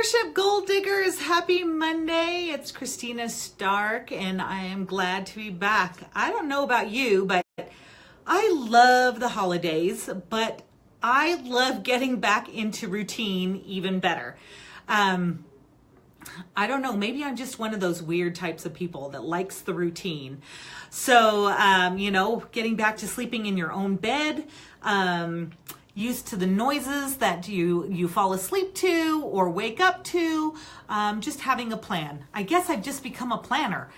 Leadership Gold Diggers, happy Monday. It's Christina Stark and I am glad to be back. I don't know about you, but I love the holidays, but I love getting back into routine even better. I don't know, maybe I'm just one of those weird types of people that likes the routine. So, getting back to sleeping in your own bed, used to the noises that you fall asleep to or wake up to, just having a plan. I guess I've just become a planner.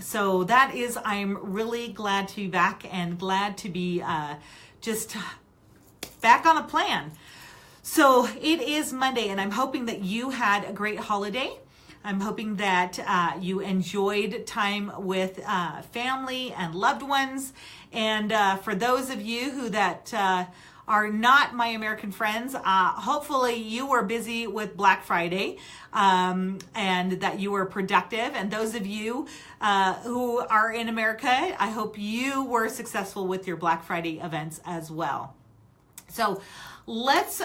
So that is, I'm really glad to be back and glad to be just back on a plan. So it is Monday and I'm hoping that you had a great holiday. I'm hoping that you enjoyed time with family and loved ones. And for those of you that are not my American friends, hopefully you were busy with Black Friday and that you were productive. And those of you who are in America, I hope you were successful with your Black Friday events as well. So let's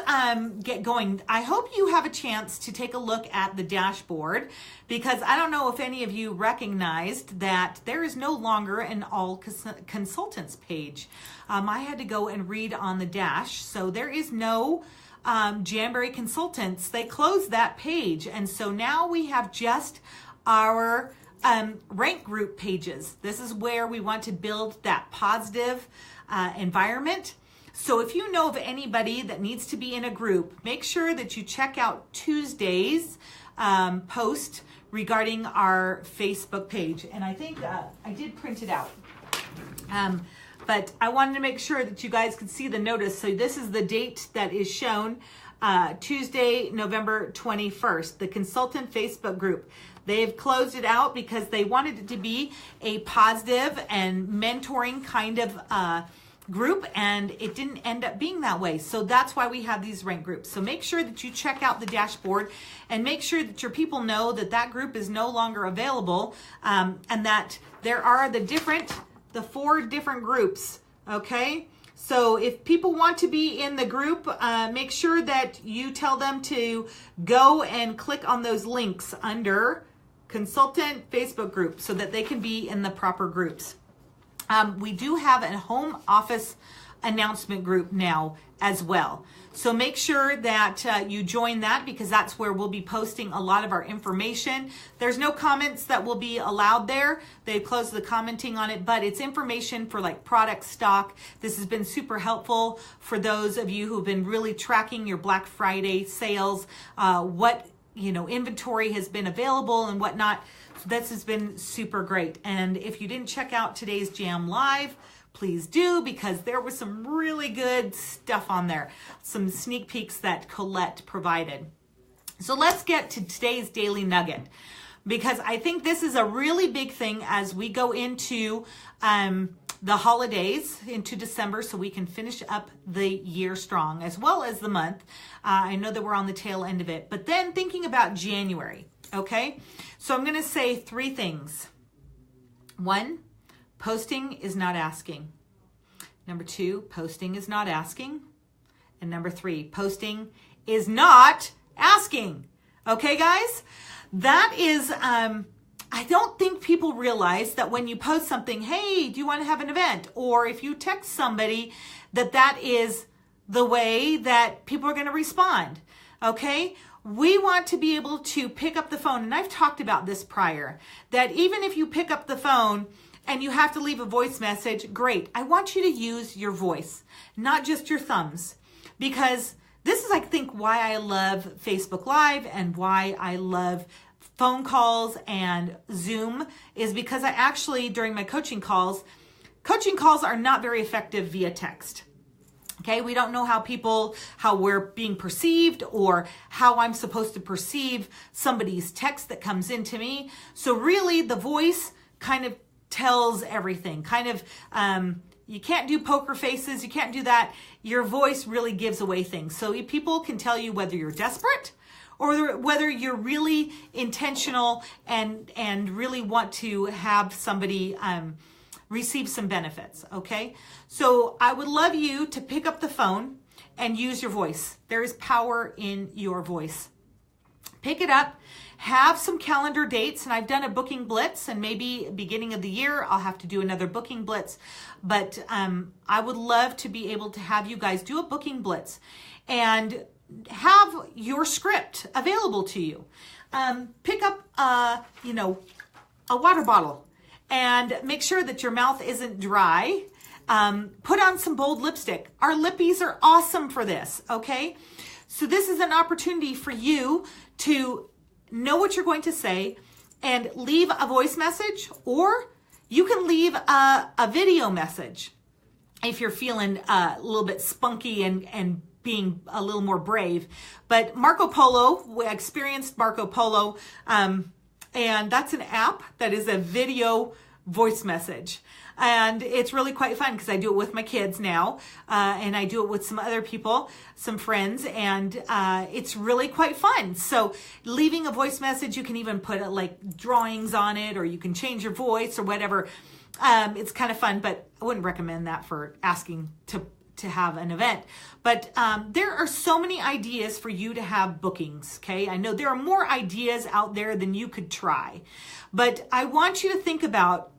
get going. I hope you have a chance to take a look at the dashboard, because I don't know if any of you recognized that there is no longer an all consultants page. I had to go and read on the dash. So there is no Jamboree Consultants. They closed that page. And so now we have just our rank group pages. This is where we want to build that positive environment. So if you know of anybody that needs to be in a group, make sure that you check out Tuesday's post regarding our Facebook page. And I think I did print it out. But I wanted to make sure that you guys could see the notice. So this is the date that is shown, Tuesday, November 21st, the consultant Facebook group. They've closed it out because they wanted it to be a positive and mentoring kind of group, and it didn't end up being that way. So that's why we have these rank groups. So make sure that you check out the dashboard and make sure that your people know that that group is no longer available, and that there are the 4 different groups. Okay. So if people want to be in the group, make sure that you tell them to go and click on those links under consultant Facebook group so that they can be in the proper groups. We do have a home office announcement group now as well. So make sure that you join that, because that's where we'll be posting a lot of our information. There's no comments that will be allowed there. They've closed the commenting on it, but it's information for like product stock. This has been super helpful for those of you who've been really tracking your Black Friday sales, what inventory has been available and whatnot. This has been super great. And if you didn't check out today's Jam Live, please do, because there was some really good stuff on there. Some sneak peeks that Colette provided. So let's get to today's Daily Nugget, because I think this is a really big thing as we go into the holidays, into December, so we can finish up the year strong as well as the month. I know that we're on the tail end of it, but then thinking about January. Okay, so I'm going to say 3 things. 1, posting is not asking. Number 2, posting is not asking. And number 3, posting is not asking. Okay, guys, that is, I don't think people realize that when you post something, hey, do you want to have an event? Or if you text somebody, that is the way that people are going to respond. Okay. We want to be able to pick up the phone, and I've talked about this prior, that even if you pick up the phone and you have to leave a voice message, great. I want you to use your voice, not just your thumbs, because this is, I think, why I love Facebook Live and why I love phone calls and Zoom, is because I actually, during my coaching calls are not very effective via text. Okay, we don't know how we're being perceived or how I'm supposed to perceive somebody's text that comes into me. So really the voice kind of tells everything. You can't do poker faces. You can't do that. Your voice really gives away things. So people can tell you whether you're desperate or whether you're really intentional and really want to have somebody receive some benefits, okay? So I would love you to pick up the phone and use your voice. There is power in your voice. Pick it up, have some calendar dates, and I've done a booking blitz, and maybe beginning of the year I'll have to do another booking blitz. But I would love to be able to have you guys do a booking blitz and have your script available to you. Pick up, a water bottle and make sure that your mouth isn't dry. Put on some bold lipstick. Our lippies are awesome for this, okay? So this is an opportunity for you to know what you're going to say and leave a voice message, or you can leave a video message if you're feeling a little bit spunky and being a little more brave. But Marco Polo, we experienced Marco Polo, and that's an app that is a video voice message. And it's really quite fun because I do it with my kids now, and I do it with some other people, some friends, and it's really quite fun. So leaving a voice message, you can even put like drawings on it, or you can change your voice or whatever. It's kind of fun, but I wouldn't recommend that for asking to have an event. But there are so many ideas for you to have bookings, okay? I know there are more ideas out there than you could try, but I want you to think about,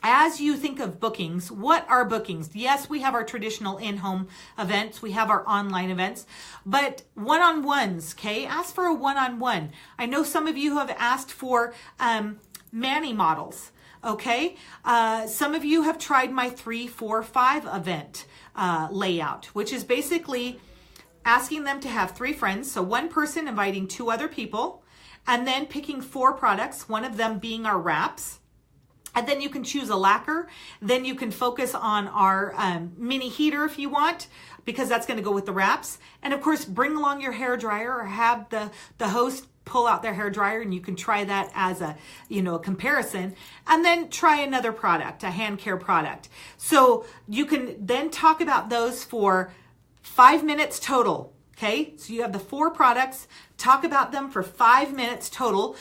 as you think of bookings, what are bookings? Yes, we have our traditional in-home events. We have our online events, but one-on-ones, okay? Ask for a one-on-one. I know some of you have asked for Manny models, okay? Some of you have tried my 3, 4, 5 event layout, which is basically asking them to have 3 friends. So one person inviting 2 other people, and then picking 4 products, one of them being our wraps. And then you can choose a lacquer. Then you can focus on our mini heater if you want, because that's going to go with the wraps. And of course, bring along your hair dryer, or have the host pull out their hair dryer, and you can try that as a comparison. And then try another product, a hand care product. So you can then talk about those for 5 minutes total. Okay, so you have the 4 products. Talk about them for 5 minutes total.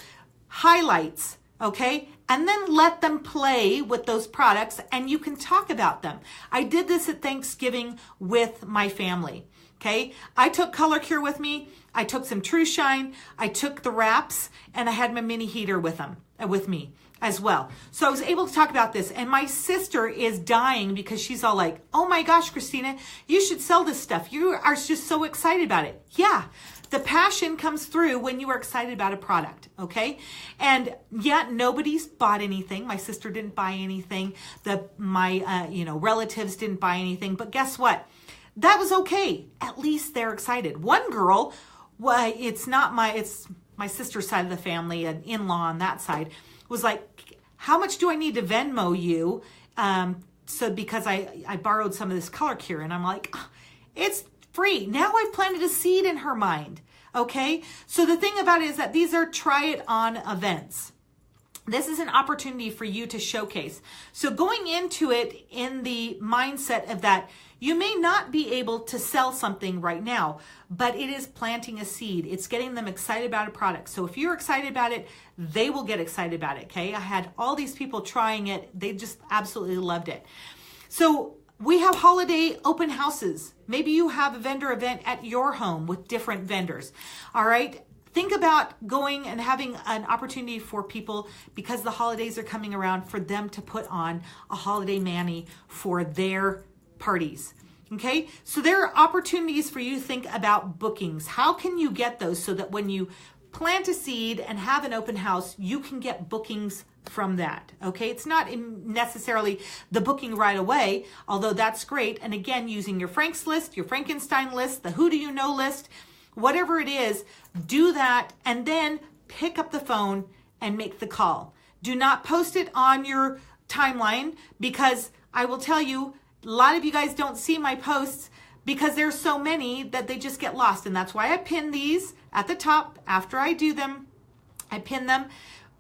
Highlights. Okay, and then let them play with those products, and you can talk about them. I did this at Thanksgiving with my family. Okay, I took Color Cure with me. I took some True Shine. I took the wraps, and I had my mini heater with me as well. So I was able to talk about this, and my sister is dying because she's all like, "Oh my gosh, Christina, you should sell this stuff. You are just so excited about it." Yeah. The passion comes through when you are excited about a product, okay? And yet nobody's bought anything. My sister didn't buy anything. My relatives didn't buy anything. But guess what? That was okay. At least they're excited. One girl, it's my sister's side of the family, an in-law on that side, was like, "How much do I need to Venmo you?" So because I borrowed some of this Color Cure, and I'm like, it's free. Now I've planted a seed in her mind. Okay. So the thing about it is that these are try it on events. This is an opportunity for you to showcase. So going into it in the mindset of that, you may not be able to sell something right now, but it is planting a seed. It's getting them excited about a product. So if you're excited about it, they will get excited about it. Okay. I had all these people trying it. They just absolutely loved it. So we have holiday open houses. Maybe you have a vendor event at your home with different vendors. All right. Think about going and having an opportunity for people, because the holidays are coming around, for them to put on a holiday Manny for their parties. Okay. So there are opportunities for you to think about bookings. How can you get those so that when you plant a seed and have an open house, you can get bookings from that. Okay, it's not necessarily the booking right away, although that's great. And again, using your Frank's list, your Frankenstein list, the Who Do You Know list, whatever it is, do that, and then pick up the phone and make the call. Do not post it on your timeline, because I will tell you, a lot of you guys don't see my posts because there's so many that they just get lost. And that's why I pin these at the top after I do them. I pin them.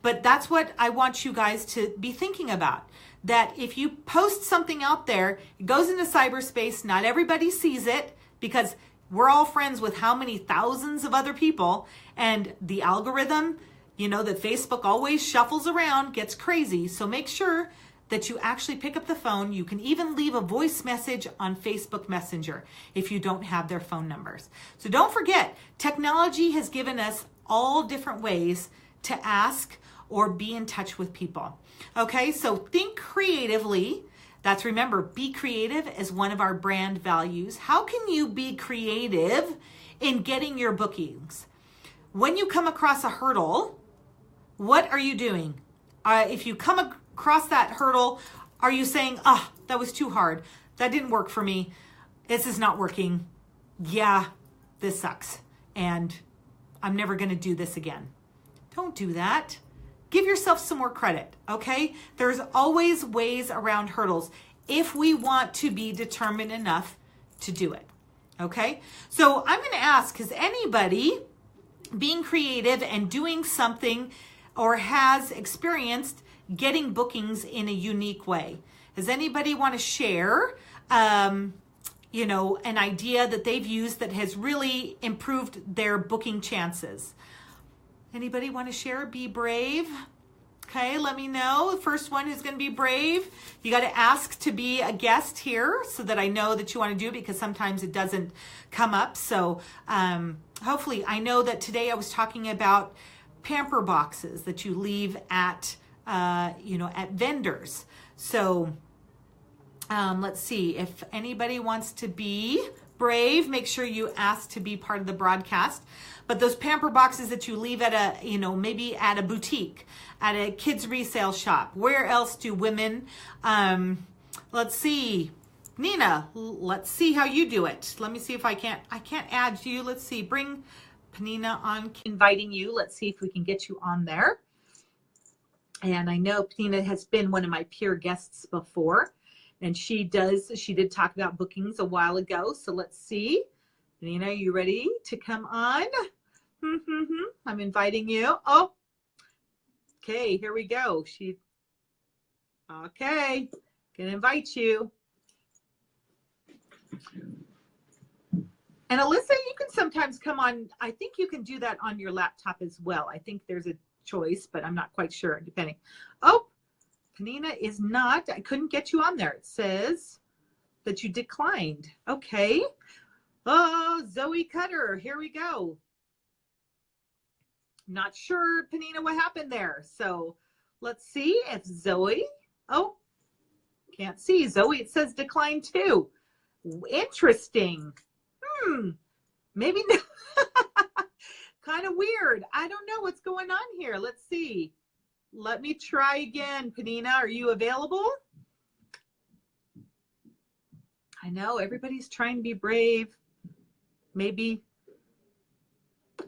But that's what I want you guys to be thinking about. That if you post something out there, it goes into cyberspace. Not everybody sees it, because we're all friends with how many thousands of other people. And the algorithm, that Facebook always shuffles around, gets crazy. So make sure that you actually pick up the phone. You can even leave a voice message on Facebook Messenger if you don't have their phone numbers. So don't forget, technology has given us all different ways to ask or be in touch with people. Okay, so think creatively. That's, remember, be creative is one of our brand values. How can you be creative in getting your bookings? When you come across a hurdle, what are you doing? If you come across that hurdle, are you saying, oh, that was too hard. That didn't work for me. This is not working. Yeah, this sucks. And I'm never going to do this again. Don't do that. Give yourself some more credit, okay? There's always ways around hurdles if we want to be determined enough to do it, okay? So I'm going to ask, is anybody being creative and doing something or has experienced getting bookings in a unique way? Does anybody want to share, an idea that they've used that has really improved their booking chances? Anybody want to share? Be brave. Okay, let me know. The first one who's going to be brave. You got to ask to be a guest here so that I know that you want to do it, because sometimes it doesn't come up. So hopefully, I know that today I was talking about pamper boxes that you leave at at vendors. So let's see if anybody wants to be brave. Make sure you ask to be part of the broadcast. But those pamper boxes that you leave at maybe at a boutique, at a kids resale shop, where else do women, let's see, Nina, let's see how you do it. Let me see if I can't add you. Let's see, bring Penina on, inviting you. Let's see if we can get you on there. And I know Penina has been one of my peer guests before, and she did talk about bookings a while ago. So let's see. Penina, are you ready to come on? I'm inviting you. Oh, okay, here we go. Okay, can invite you. And Alyssa, you can sometimes come on. I think you can do that on your laptop as well. I think there's a choice, but I'm not quite sure, depending. Oh, Penina is not. I couldn't get you on there. It says that you declined. Okay. Oh, Zoe Cutter, here we go. Not sure, Penina, what happened there. So let's see if Zoe, oh, can't see. Zoe, it says decline too. Interesting. Maybe kind of weird. I don't know what's going on here. Let's see. Let me try again. Penina, are you available? I know everybody's trying to be brave. Maybe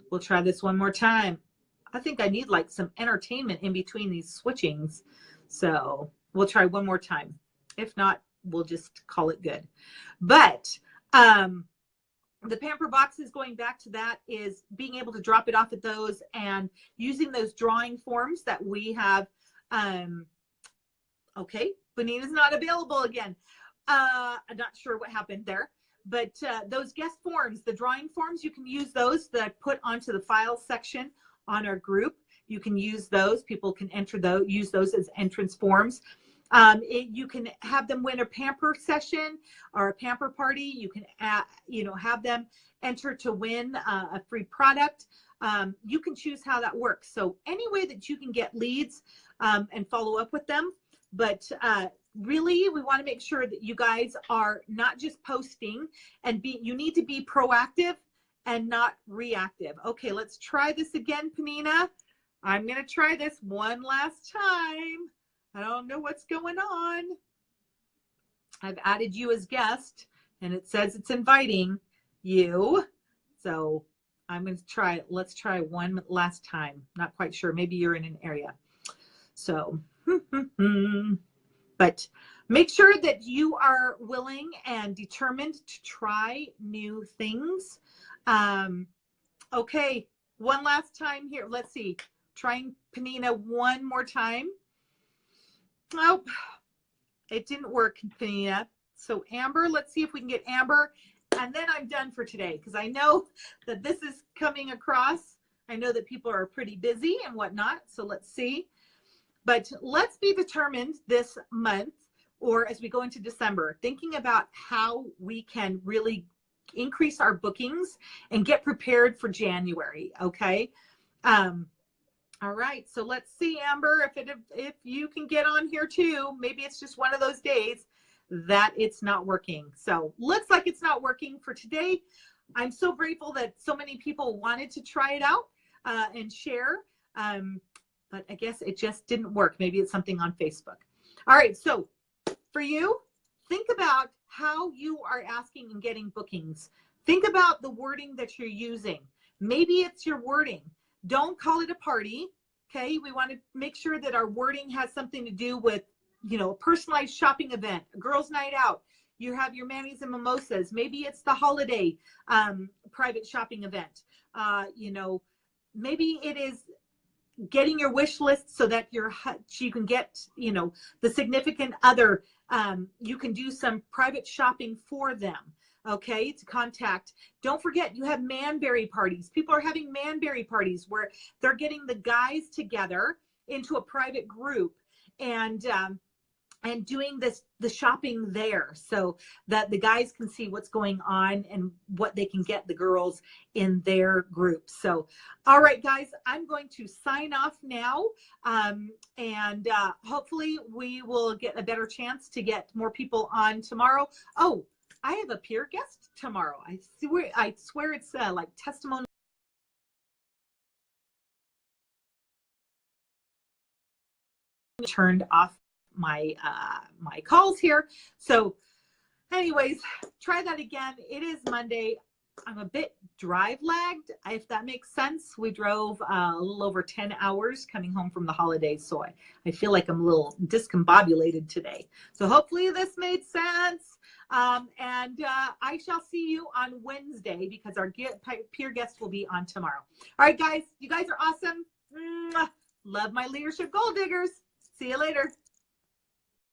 we'll try this one more time. I think I need like some entertainment in between these switchings. So we'll try one more time. If not, we'll just call it good. But the pamper boxes, going back to that, is being able to drop it off at those and using those drawing forms that we have. Okay, Benina's not available again. I'm not sure what happened there. But those guest forms, the drawing forms, you can use those that I put onto the files section on our group. You can use those. People can enter those, use those as entrance forms. You can have them win a pamper session or a pamper party. You can, have them enter to win a free product. You can choose how that works. So any way that you can get leads and follow up with them. But really, we want to make sure that you guys are not just posting and you need to be proactive and not reactive. Okay, let's try this again, Penina. I'm going to try this one last time. I don't know what's going on. I've added you as guest and it says it's inviting you. So I'm going to try it. Let's try one last time. Not quite sure. Maybe you're in an area. So, but make sure that you are willing and determined to try new things. Okay, one last time here. Let's see. Trying Penina one more time. Oh, it didn't work, Penina. So Amber, let's see if we can get Amber. And then I'm done for today, because I know that this is coming across. I know that people are pretty busy and whatnot. So let's see. But let's be determined this month, or as we go into December, thinking about how we can really increase our bookings and get prepared for January, okay? Um, all right, so let's see, Amber, if you can get on here too. Maybe it's just one of those days that it's not working. So looks like it's not working for today. I'm so grateful that so many people wanted to try it out and share, but I guess it just didn't work. Maybe it's something on Facebook. All right, so for you, think about how you are asking and getting bookings. Think about the wording that you're using. Maybe it's your wording. Don't call it a party. Okay. We want to make sure that our wording has something to do with, you know, a personalized shopping event, a girls' night out. You have your Manny's and Mimosas. Maybe it's the holiday private shopping event. You know, maybe it is getting your wish list so that you can get, you know, the significant other. You can do some private shopping for them. Okay, to contact. Don't forget, you have manberry parties. People are having manberry parties where they're getting the guys together into a private group and doing the shopping there so that the guys can see what's going on and what they can get the girls in their group. So, all right, guys, I'm going to sign off now. And hopefully we will get a better chance to get more people on tomorrow. Oh, I have a peer guest tomorrow. I swear it's like testimony. Turned off my my calls here. So anyways, try that again. It is Monday. I'm a bit drive lagged, if that makes sense. We drove a little over 10 hours coming home from the holidays, so I feel like I'm a little discombobulated today. So hopefully this made sense. And I shall see you on Wednesday because our peer guest will be on tomorrow. All right, guys, you guys are awesome. Love my leadership gold diggers. See you later.